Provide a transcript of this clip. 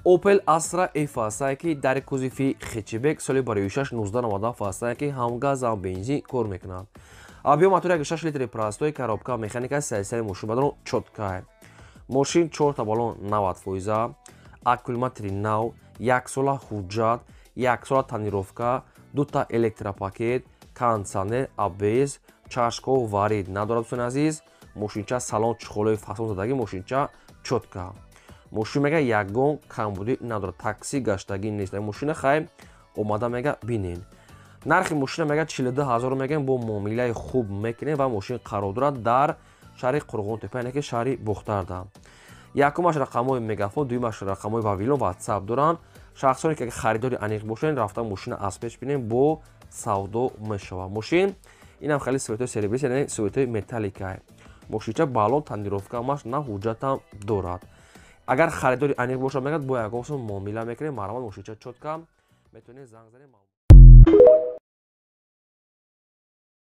Opel Astra F ҳастае ки дар кузофи хечебек соли барои 6-1997 ҳастае ки ҳам газ ҳам бензин кор мекунад. Объем мотори 6 литри простой, коробка механика, система мошинбадарон чотка. Мошин 4 та балон 90%, аккумулятори нав, 1 сола ҳуҷҷат, 1 сола танировка, 2 та электропакет, кондитсионер, ABS, чашкҳо варид надорад. Дӯстони азиз, мошинча салон чухолои фасон задагӣ, мошинча чотка. Мошин мега ягон камбудӣ надорад, такси гаштагӣ нест. Мошина хай омада мега бинен. Нархи мошина мега 42000 мегем, бо муомилаи хуб мекунем ва мошин қарор дорад дар шаҳри Қурғонтепа, яъне ки шаҳри Бухтарда. Якумаш рақамҳои мегафон, дуюмаш рақамҳои Вавилон WhatsApp доранд. Шахсоне ки харидори аниқ бошанд, рафтан мошина аз пеш бинем, бо савдо мешавад. Мошин инам хеле светои сервис, яъне светои металлика. Мошинча балон танировкамаш на ҳуҷҷатам дорад. Агар харидори аниқ бошад мегӯяд бо ягон сум муомила мекунем, маромад мошинча чотка, метавонед занг занед.